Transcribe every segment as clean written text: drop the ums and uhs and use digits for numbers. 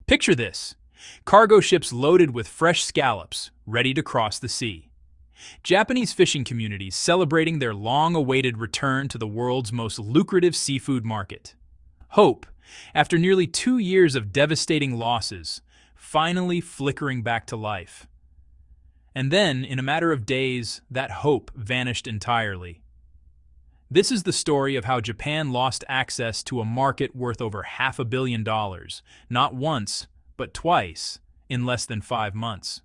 Picture this: cargo ships loaded with fresh scallops, ready to cross the sea. Japanese fishing communities celebrating their long-awaited return to the world's most lucrative seafood market. Hope, after nearly 2 years of devastating losses, finally flickering back to life. And then, in a matter of days, that hope vanished entirely. This is the story of how Japan lost access to a market worth over $500 million, not once, but twice, in less than 5 months.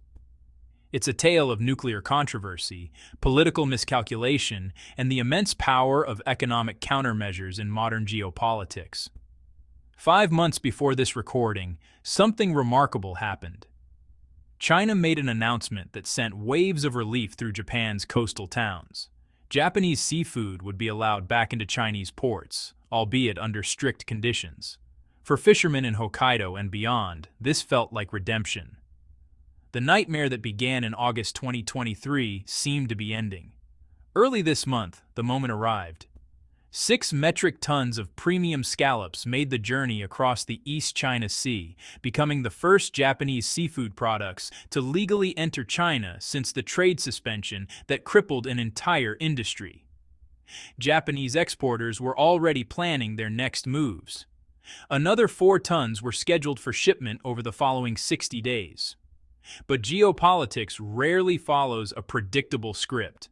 It's a tale of nuclear controversy, political miscalculation, and the immense power of economic countermeasures in modern geopolitics. 5 months before this recording, something remarkable happened. China made an announcement that sent waves of relief through Japan's coastal towns. Japanese seafood would be allowed back into Chinese ports, albeit under strict conditions. For fishermen in Hokkaido and beyond, this felt like redemption. The nightmare that began in August 2023 seemed to be ending. Early this month, the moment arrived. 6 metric tons of premium scallops made the journey across the East China Sea, becoming the first Japanese seafood products to legally enter China since the trade suspension that crippled an entire industry. Japanese exporters were already planning their next moves. Another 4 tons were scheduled for shipment over the following 60 days. But geopolitics rarely follows a predictable script.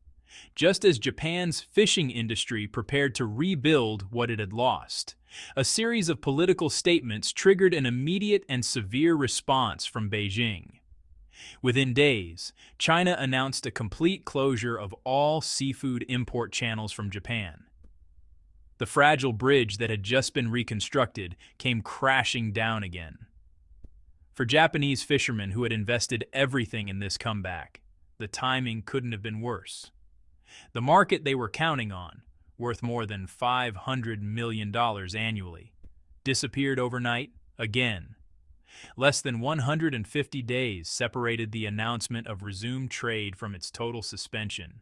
Just as Japan's fishing industry prepared to rebuild what it had lost, a series of political statements triggered an immediate and severe response from Beijing. Within days, China announced a complete closure of all seafood import channels from Japan. The fragile bridge that had just been reconstructed came crashing down again. For Japanese fishermen who had invested everything in this comeback, the timing couldn't have been worse. The market they were counting on, worth more than $500 million annually, disappeared overnight again. Less than 150 days separated the announcement of resumed trade from its total suspension.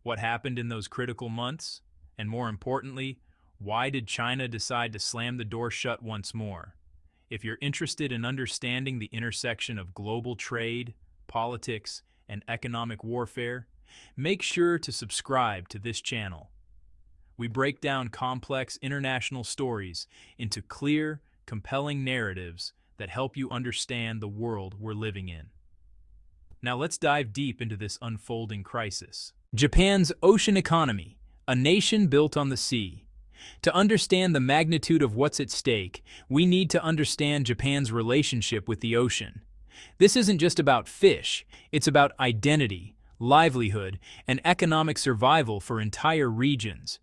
What happened in those critical months? And more importantly, why did China decide to slam the door shut once more? If you're interested in understanding the intersection of global trade, politics, and economic warfare, make sure to subscribe to this channel. We break down complex international stories into clear, compelling narratives that help you understand the world we're living in. Now let's dive deep into this unfolding crisis. Japan's ocean economy, a nation built on the sea. To understand the magnitude of what's at stake, we need to understand Japan's relationship with the ocean. This isn't just about fish, it's about identity, livelihood, and economic survival for entire regions.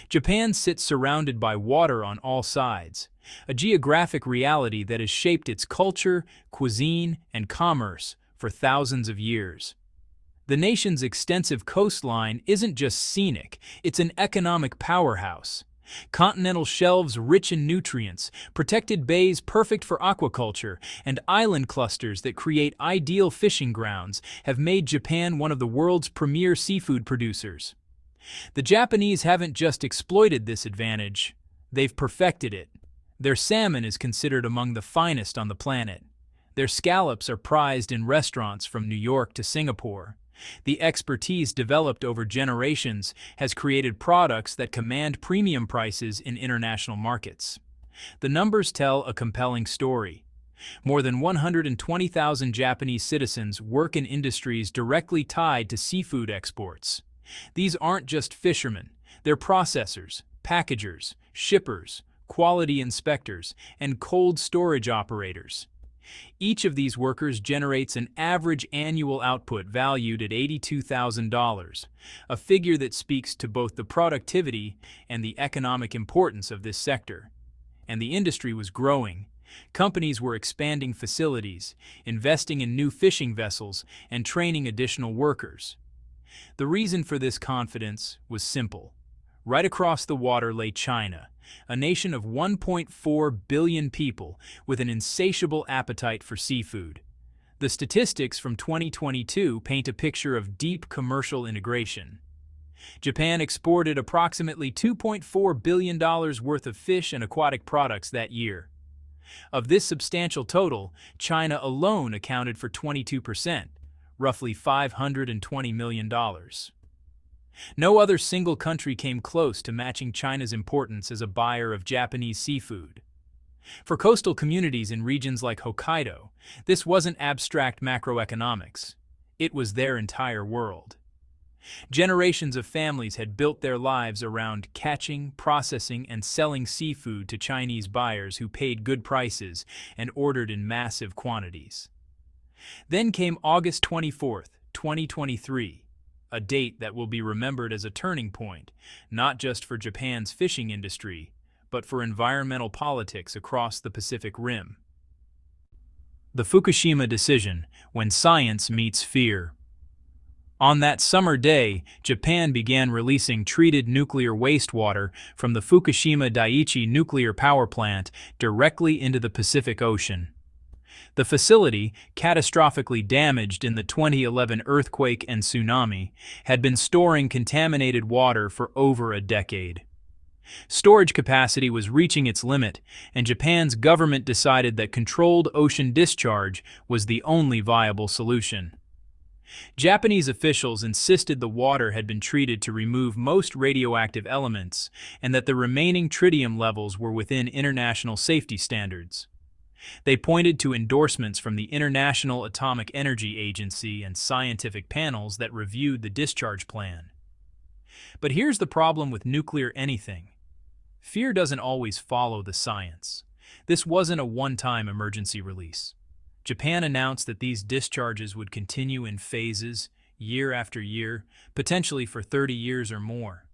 Japan sits surrounded by water on all sides, a geographic reality that has shaped its culture, cuisine, and commerce for thousands of years. The nation's extensive coastline isn't just scenic, it's an economic powerhouse. Continental shelves rich in nutrients, protected bays perfect for aquaculture, and island clusters that create ideal fishing grounds have made Japan one of the world's premier seafood producers. The Japanese haven't just exploited this advantage, they've perfected it. Their salmon is considered among the finest on the planet. Their scallops are prized in restaurants from New York to Singapore. The expertise developed over generations has created products that command premium prices in international markets. The numbers tell a compelling story. More than 120,000 Japanese citizens work in industries directly tied to seafood exports. These aren't just fishermen, they're processors, packagers, shippers, quality inspectors, and cold storage operators. Each of these workers generates an average annual output valued at $82,000, a figure that speaks to both the productivity and the economic importance of this sector. And the industry was growing. Companies were expanding facilities, investing in new fishing vessels, and training additional workers. The reason for this confidence was simple. Right across the water lay China, a nation of 1.4 billion people with an insatiable appetite for seafood. The statistics from 2022 paint a picture of deep commercial integration. Japan exported approximately $2.4 billion worth of fish and aquatic products that year. Of this substantial total, China alone accounted for 22%, roughly $520 million. No other single country came close to matching China's importance as a buyer of Japanese seafood. For coastal communities in regions like Hokkaido, this wasn't abstract macroeconomics. It was their entire world. Generations of families had built their lives around catching, processing, and selling seafood to Chinese buyers who paid good prices and ordered in massive quantities. Then came August 24, 2023, a date that will be remembered as a turning point, not just for Japan's fishing industry, but for environmental politics across the Pacific Rim. The Fukushima decision, when science meets fear. On that summer day, Japan began releasing treated nuclear wastewater from the Fukushima Daiichi nuclear power plant directly into the Pacific Ocean. The facility, catastrophically damaged in the 2011 earthquake and tsunami, had been storing contaminated water for over a decade. Storage capacity was reaching its limit, and Japan's government decided that controlled ocean discharge was the only viable solution. Japanese officials insisted the water had been treated to remove most radioactive elements and that the remaining tritium levels were within international safety standards. They pointed to endorsements from the International Atomic Energy Agency and scientific panels that reviewed the discharge plan. But here's the problem with nuclear anything. Fear doesn't always follow the science. This wasn't a one-time emergency release. Japan announced that these discharges would continue in phases, year after year, potentially for 30 years or more.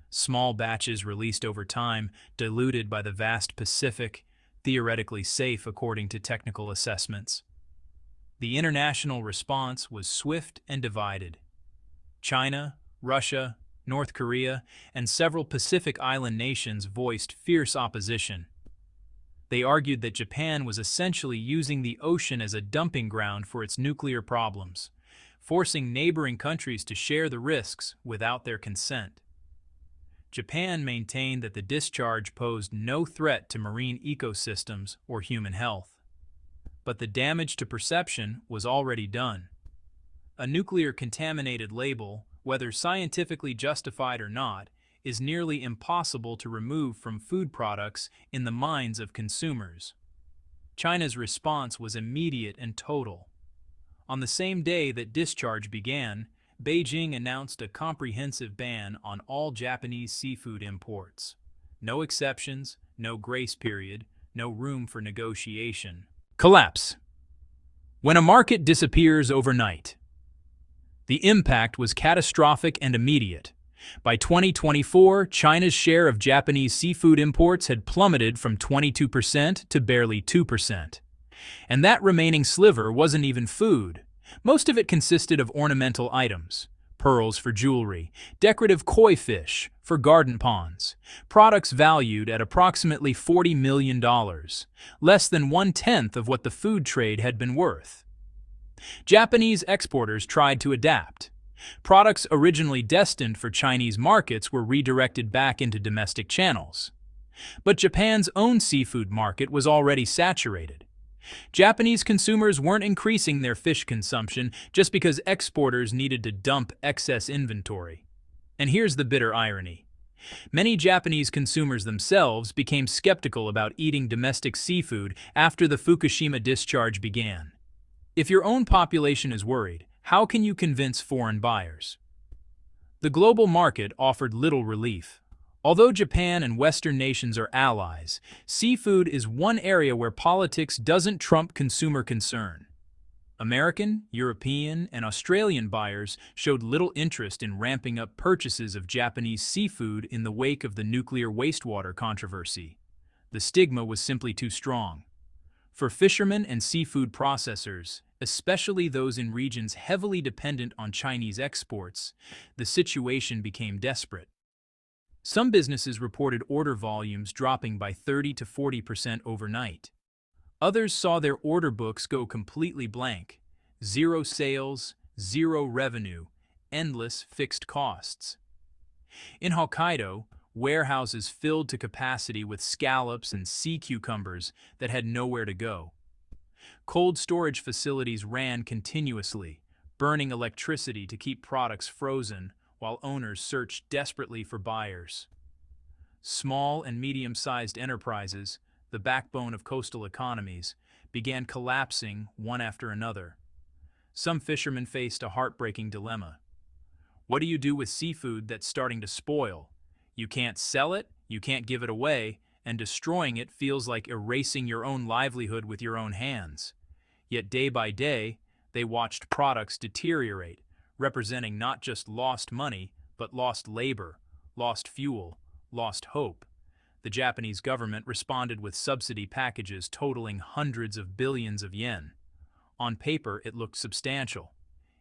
Small batches released over time, diluted by the vast Pacific, theoretically safe according to technical assessments. The international response was swift and divided. China, Russia, North Korea, and several Pacific Island nations voiced fierce opposition. They argued that Japan was essentially using the ocean as a dumping ground for its nuclear problems, forcing neighboring countries to share the risks without their consent. Japan maintained that the discharge posed no threat to marine ecosystems or human health. But the damage to perception was already done. A nuclear contaminated label, whether scientifically justified or not, is nearly impossible to remove from food products in the minds of consumers. China's response was immediate and total. On the same day that discharge began, Beijing announced a comprehensive ban on all Japanese seafood imports. No exceptions, no grace period, no room for negotiation. Collapse. When a market disappears overnight. The impact was catastrophic and immediate. By 2024, China's share of Japanese seafood imports had plummeted from 22% to barely 2%. And that remaining sliver wasn't even food. Most of it consisted of ornamental items, pearls for jewelry, decorative koi fish for garden ponds, products valued at approximately $40 million, less than 1/10 of what the food trade had been worth. Japanese exporters tried to adapt. Products originally destined for Chinese markets were redirected back into domestic channels. But Japan's own seafood market was already saturated. Japanese consumers weren't increasing their fish consumption just because exporters needed to dump excess inventory. And here's the bitter irony. Many Japanese consumers themselves became skeptical about eating domestic seafood after the Fukushima discharge began. If your own population is worried, how can you convince foreign buyers? The global market offered little relief. Although Japan and Western nations are allies, seafood is one area where politics doesn't trump consumer concern. American, European, and Australian buyers showed little interest in ramping up purchases of Japanese seafood in the wake of the nuclear wastewater controversy. The stigma was simply too strong. For fishermen and seafood processors, especially those in regions heavily dependent on Chinese exports, the situation became desperate. Some businesses reported order volumes dropping by 30 to 40% overnight. Others saw their order books go completely blank. Zero sales, zero revenue, endless fixed costs. In Hokkaido, warehouses filled to capacity with scallops and sea cucumbers that had nowhere to go. Cold storage facilities ran continuously, burning electricity to keep products frozen while owners searched desperately for buyers. Small and medium-sized enterprises, the backbone of coastal economies, began collapsing one after another. Some fishermen faced a heartbreaking dilemma. What do you do with seafood that's starting to spoil? You can't sell it, you can't give it away, and destroying it feels like erasing your own livelihood with your own hands. Yet day by day, they watched products deteriorate, representing not just lost money, but lost labor, lost fuel, lost hope. The Japanese government responded with subsidy packages totaling hundreds of billions of yen. On paper, it looked substantial.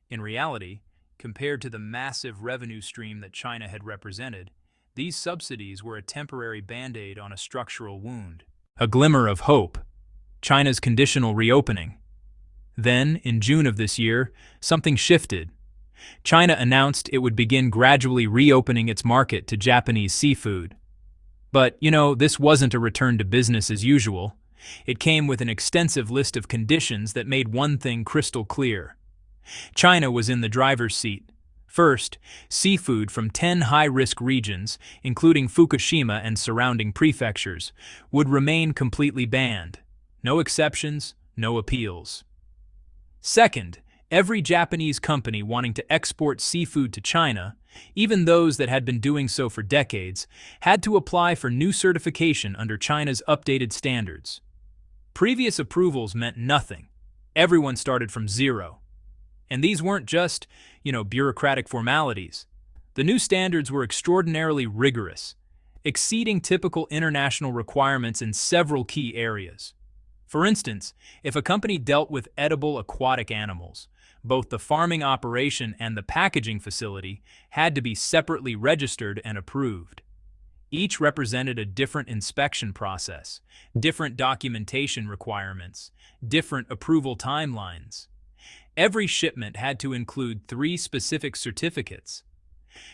In reality, compared to the massive revenue stream that China had represented, these subsidies were a temporary band-aid on a structural wound. A glimmer of hope. China's conditional reopening. Then, in June of this year, something shifted. China announced it would begin gradually reopening its market to Japanese seafood. But, this wasn't a return to business as usual. It came with an extensive list of conditions that made one thing crystal clear. China was in the driver's seat. First, seafood from 10 high-risk regions, including Fukushima and surrounding prefectures, would remain completely banned. No exceptions, no appeals. Second, every Japanese company wanting to export seafood to China, even those that had been doing so for decades, had to apply for new certification under China's updated standards. Previous approvals meant nothing. Everyone started from zero. And these weren't just, bureaucratic formalities. The new standards were extraordinarily rigorous, exceeding typical international requirements in several key areas. For instance, if a company dealt with edible aquatic animals, both the farming operation and the packaging facility had to be separately registered and approved. Each represented a different inspection process, different documentation requirements, different approval timelines. Every shipment had to include 3 specific certificates: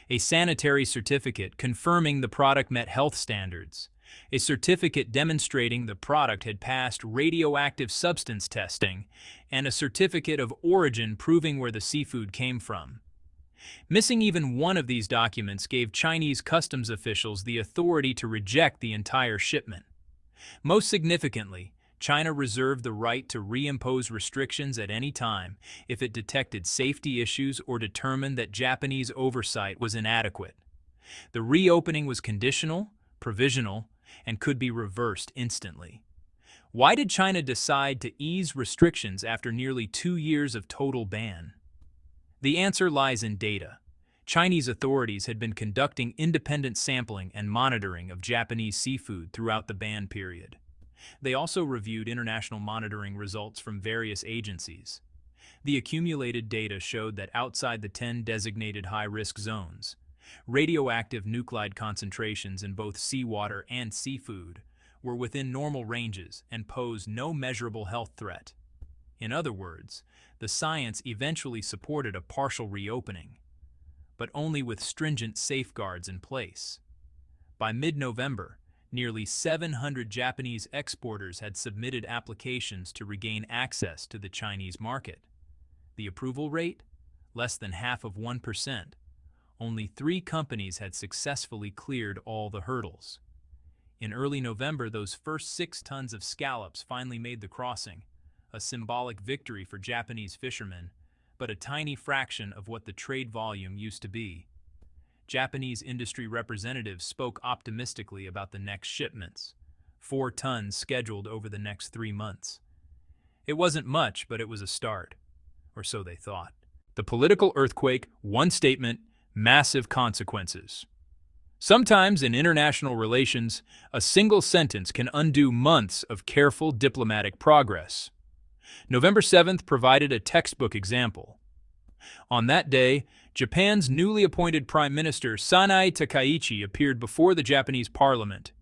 a sanitary certificate confirming the product met health standards, a certificate demonstrating the product had passed radioactive substance testing, and a certificate of origin proving where the seafood came from. Missing even one of these documents gave Chinese customs officials the authority to reject the entire shipment. Most significantly, China reserved the right to reimpose restrictions at any time if it detected safety issues or determined that Japanese oversight was inadequate. The reopening was conditional, provisional, and could be reversed instantly. Why did China decide to ease restrictions after nearly 2 years of total ban? The answer lies in data. Chinese authorities had been conducting independent sampling and monitoring of Japanese seafood throughout the ban period. They also reviewed international monitoring results from various agencies. The accumulated data showed that outside the 10 designated high-risk zones, radioactive nuclide concentrations in both seawater and seafood were within normal ranges and posed no measurable health threat. In other words, the science eventually supported a partial reopening, but only with stringent safeguards in place. By mid-November, nearly 700 Japanese exporters had submitted applications to regain access to the Chinese market. The approval rate? Less than half of 1%. Only 3 companies had successfully cleared all the hurdles. In early November, those first 6 tons of scallops finally made the crossing, a symbolic victory for Japanese fishermen, but a tiny fraction of what the trade volume used to be. Japanese industry representatives spoke optimistically about the next shipments, 4 tons scheduled over the next 3 months. It wasn't much, but it was a start, or so they thought. The political earthquake, one statement, massive consequences. Sometimes in international relations, a single sentence can undo months of careful diplomatic progress. November 7th provided a textbook example. On that day, Japan's newly appointed Prime Minister Sanae Takaichi appeared before the Japanese parliament.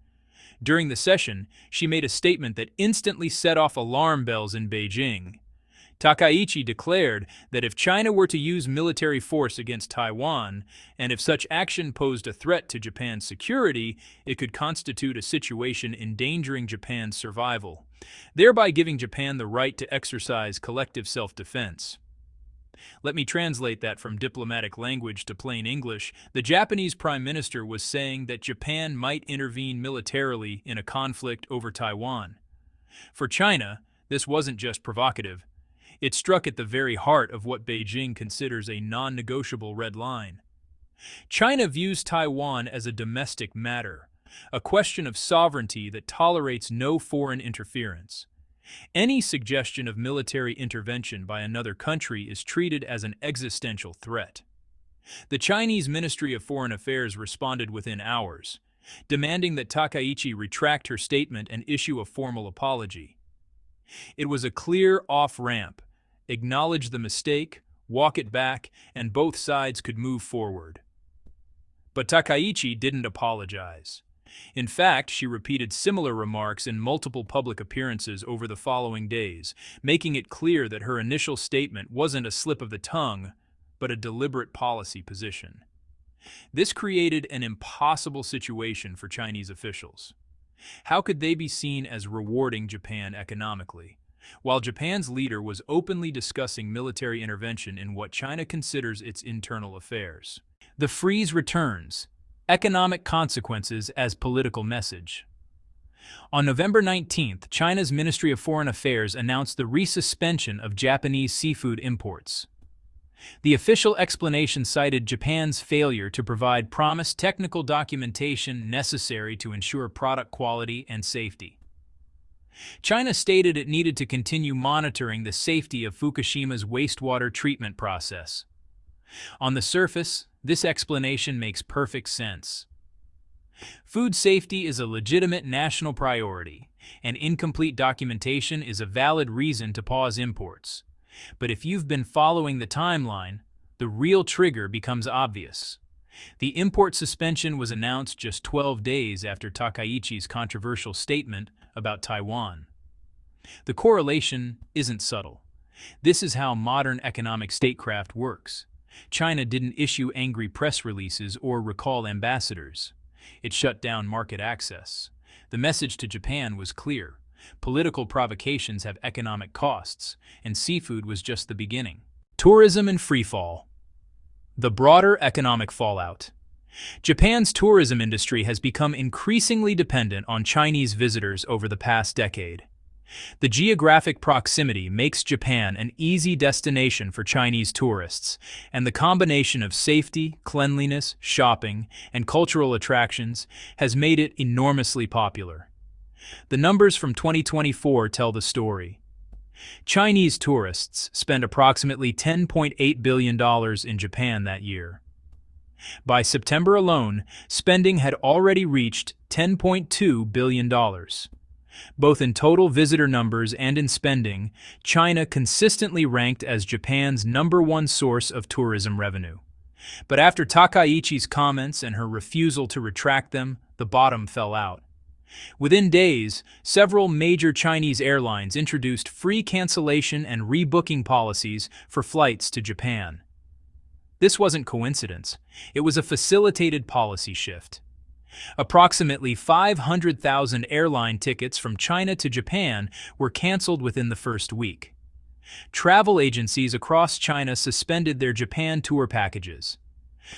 During the session, she made a statement that instantly set off alarm bells in Beijing. Takaichi declared that if China were to use military force against Taiwan, and if such action posed a threat to Japan's security, it could constitute a situation endangering Japan's survival, thereby giving Japan the right to exercise collective self-defense. Let me translate that from diplomatic language to plain English. The Japanese Prime Minister was saying that Japan might intervene militarily in a conflict over Taiwan. For China, this wasn't just provocative. It struck at the very heart of what Beijing considers a non-negotiable red line. China views Taiwan as a domestic matter, a question of sovereignty that tolerates no foreign interference. Any suggestion of military intervention by another country is treated as an existential threat. The Chinese Ministry of Foreign Affairs responded within hours, demanding that Takaichi retract her statement and issue a formal apology. It was a clear off-ramp. Acknowledge the mistake, walk it back, and both sides could move forward. But Takaichi didn't apologize. In fact, she repeated similar remarks in multiple public appearances over the following days, making it clear that her initial statement wasn't a slip of the tongue, but a deliberate policy position. This created an impossible situation for Chinese officials. How could they be seen as rewarding Japan economically, while Japan's leader was openly discussing military intervention in what China considers its internal affairs? The freeze returns. Economic consequences as political message. On November 19th, China's Ministry of Foreign Affairs announced the resuspension of Japanese seafood imports. The official explanation cited Japan's failure to provide promised technical documentation necessary to ensure product quality and safety. China stated it needed to continue monitoring the safety of Fukushima's wastewater treatment process. On the surface, this explanation makes perfect sense. Food safety is a legitimate national priority, and incomplete documentation is a valid reason to pause imports. But if you've been following the timeline, the real trigger becomes obvious. The import suspension was announced just 12 days after Takaichi's controversial statement about Taiwan. The correlation isn't subtle. This is how modern economic statecraft works. China didn't issue angry press releases or recall ambassadors. It shut down market access. The message to Japan was clear. Political provocations have economic costs, and seafood was just the beginning. Tourism and freefall. The broader economic fallout. Japan's tourism industry has become increasingly dependent on Chinese visitors over the past decade. The geographic proximity makes Japan an easy destination for Chinese tourists, and the combination of safety, cleanliness, shopping, and cultural attractions has made it enormously popular. The numbers from 2024 tell the story. Chinese tourists spent approximately $10.8 billion in Japan that year. By September alone, spending had already reached $10.2 billion. Both in total visitor numbers and in spending, China consistently ranked as Japan's #1 source of tourism revenue. But after Takaichi's comments and her refusal to retract them, the bottom fell out. Within days, several major Chinese airlines introduced free cancellation and rebooking policies for flights to Japan. This wasn't coincidence. It was a facilitated policy shift. Approximately 500,000 airline tickets from China to Japan were canceled within the first week. Travel agencies across China suspended their Japan tour packages.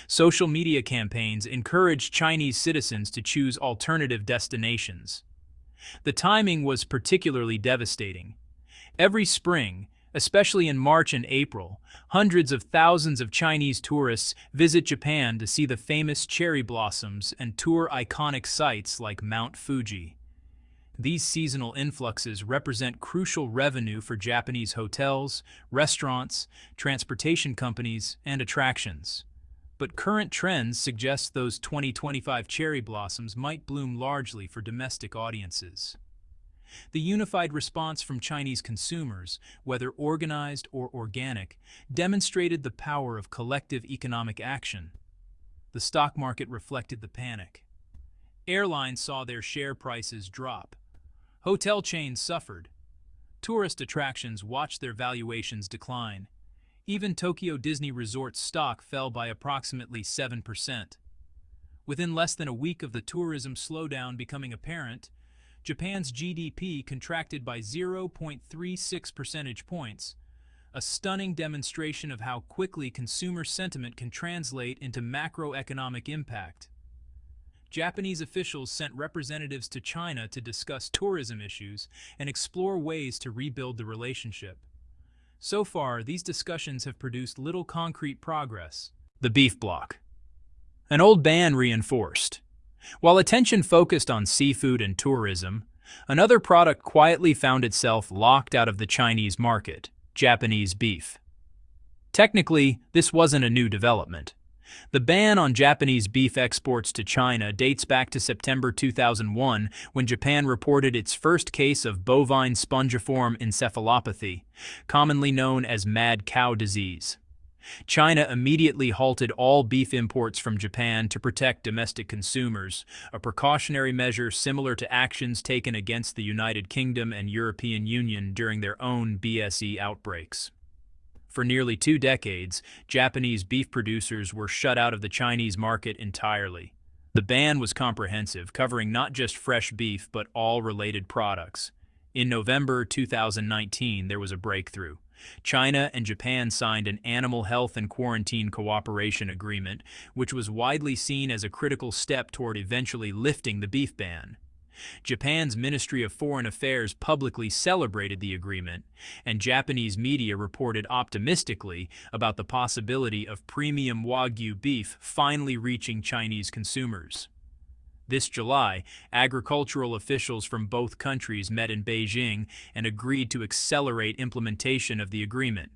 Social media campaigns encouraged Chinese citizens to choose alternative destinations. The timing was particularly devastating. Every spring, especially in March and April, hundreds of thousands of Chinese tourists visit Japan to see the famous cherry blossoms and tour iconic sites like Mount Fuji. These seasonal influxes represent crucial revenue for Japanese hotels, restaurants, transportation companies, and attractions. But current trends suggest those 2025 cherry blossoms might bloom largely for domestic audiences. The unified response from Chinese consumers, whether organized or organic, demonstrated the power of collective economic action. The stock market reflected the panic. Airlines saw their share prices drop. Hotel chains suffered. tourist attractions watched their valuations decline. Even Tokyo Disney Resort's stock fell by approximately 7%. Within less than a week of the tourism slowdown becoming apparent, Japan's GDP contracted by 0.36 percentage points, a stunning demonstration of how quickly consumer sentiment can translate into macroeconomic impact. Japanese officials sent representatives to China to discuss tourism issues and explore ways to rebuild the relationship. So far, these discussions have produced little concrete progress. The beef block. An old ban reinforced. While attention focused on seafood and tourism, another product quietly found itself locked out of the Chinese market: Japanese beef. Technically, this wasn't a new development. The ban on Japanese beef exports to China dates back to September 2001, when Japan reported its first case of bovine spongiform encephalopathy, commonly known as mad cow disease. China immediately halted all beef imports from Japan to protect domestic consumers, a precautionary measure similar to actions taken against the United Kingdom and European Union during their own BSE outbreaks. For nearly 2 decades, Japanese beef producers were shut out of the Chinese market entirely. The ban was comprehensive, covering not just fresh beef but all related products. In November 2019, there was a breakthrough. China and Japan signed an Animal Health and Quarantine Cooperation Agreement, which was widely seen as a critical step toward eventually lifting the beef ban. Japan's Ministry of Foreign Affairs publicly celebrated the agreement, and Japanese media reported optimistically about the possibility of premium Wagyu beef finally reaching Chinese consumers. This July, agricultural officials from both countries met in Beijing and agreed to accelerate implementation of the agreement.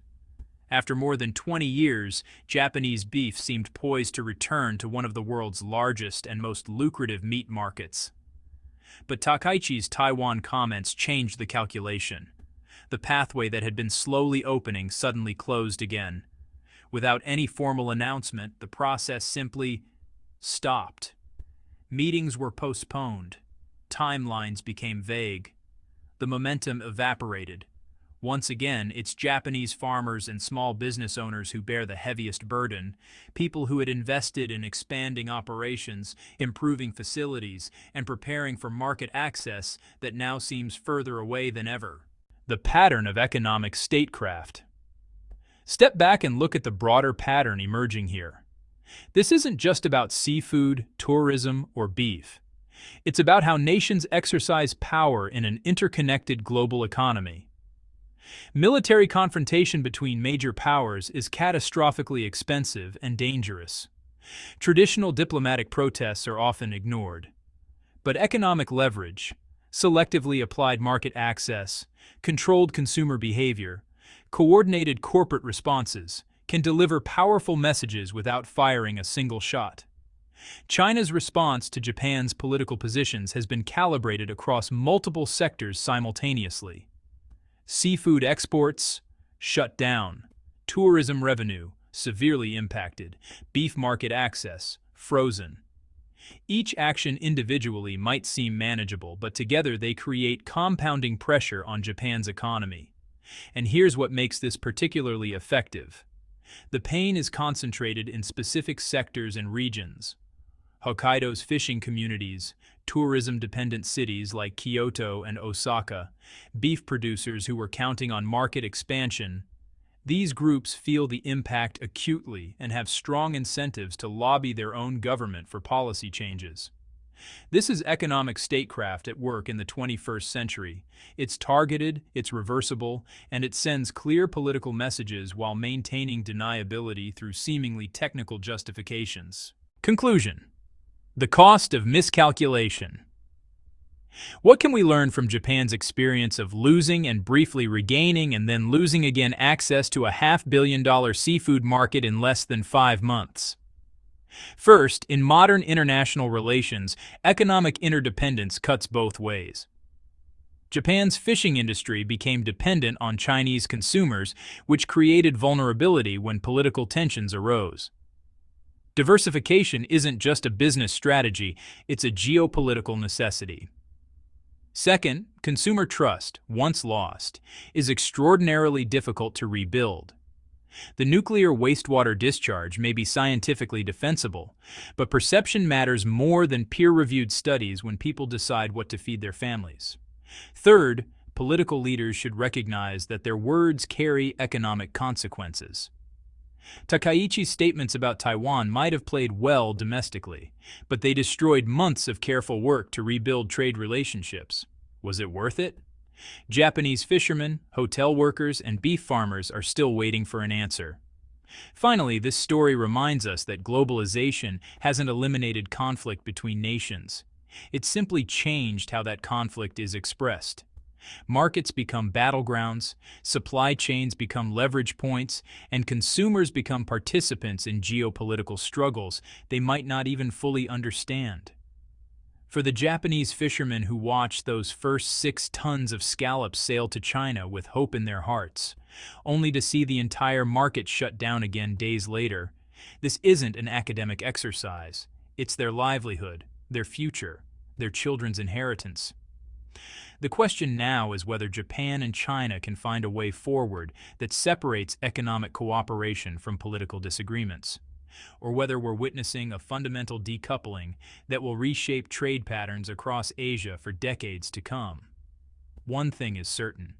After more than 20 years, Japanese beef seemed poised to return to one of the world's largest and most lucrative meat markets. But Takaichi's Taiwan comments changed the calculation. The pathway that had been slowly opening suddenly closed again. Without any formal announcement, the process simply stopped. Meetings were postponed. Timelines became vague. The momentum evaporated. Once again, it's Japanese farmers and small business owners who bear the heaviest burden, people who had invested in expanding operations, improving facilities, and preparing for market access that now seems further away than ever. The pattern of economic statecraft. Step back and look at the broader pattern emerging here. This isn't just about seafood, tourism, or beef. It's about how nations exercise power in an interconnected global economy. Military confrontation between major powers is catastrophically expensive and dangerous. Traditional diplomatic protests are often ignored. But economic leverage, selectively applied market access, controlled consumer behavior, coordinated corporate responses can deliver powerful messages without firing a single shot. China's response to Japan's political positions has been calibrated across multiple sectors simultaneously. Seafood exports, shut down. Tourism revenue, severely impacted. Beef market access, frozen. Each action individually might seem manageable, but together they create compounding pressure on Japan's economy. And here's what makes this particularly effective. The pain is concentrated in specific sectors and regions. Hokkaido's fishing communities, tourism-dependent cities like Kyoto and Osaka, beef producers who were counting on market expansion. These groups feel the impact acutely and have strong incentives to lobby their own government for policy changes. This is economic statecraft at work in the 21st century. It's targeted, it's reversible, and it sends clear political messages while maintaining deniability through seemingly technical justifications. Conclusion. The cost of miscalculation. What can we learn from Japan's experience of losing and briefly regaining and then losing again access to a $500 million seafood market in less than 5 months? First, in modern international relations, economic interdependence cuts both ways. Japan's fishing industry became dependent on Chinese consumers, which created vulnerability when political tensions arose. Diversification isn't just a business strategy, it's a geopolitical necessity. Second, consumer trust, once lost, is extraordinarily difficult to rebuild. The nuclear wastewater discharge may be scientifically defensible, but perception matters more than peer-reviewed studies when people decide what to feed their families. Third, political leaders should recognize that their words carry economic consequences. Takaichi's statements about Taiwan might have played well domestically, but they destroyed months of careful work to rebuild trade relationships. Was it worth it? Japanese fishermen, hotel workers, and beef farmers are still waiting for an answer. Finally, this story reminds us that globalization hasn't eliminated conflict between nations. It's simply changed how that conflict is expressed. Markets become battlegrounds, supply chains become leverage points, and consumers become participants in geopolitical struggles they might not even fully understand. For the Japanese fishermen who watched those first 6 tons of scallops sail to China with hope in their hearts, only to see the entire market shut down again days later, this isn't an academic exercise. It's their livelihood, their future, their children's inheritance. The question now is whether Japan and China can find a way forward that separates economic cooperation from political disagreements, or whether we're witnessing a fundamental decoupling that will reshape trade patterns across Asia for decades to come. One thing is certain.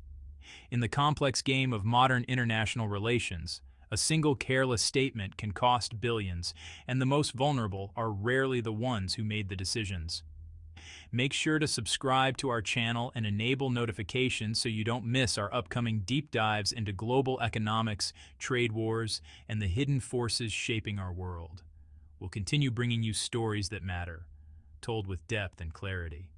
In the complex game of modern international relations, a single careless statement can cost billions, and the most vulnerable are rarely the ones who made the decisions. Make sure to subscribe to our channel and enable notifications so you don't miss our upcoming deep dives into global economics, trade wars, and the hidden forces shaping our world. We'll continue bringing you stories that matter, told with depth and clarity.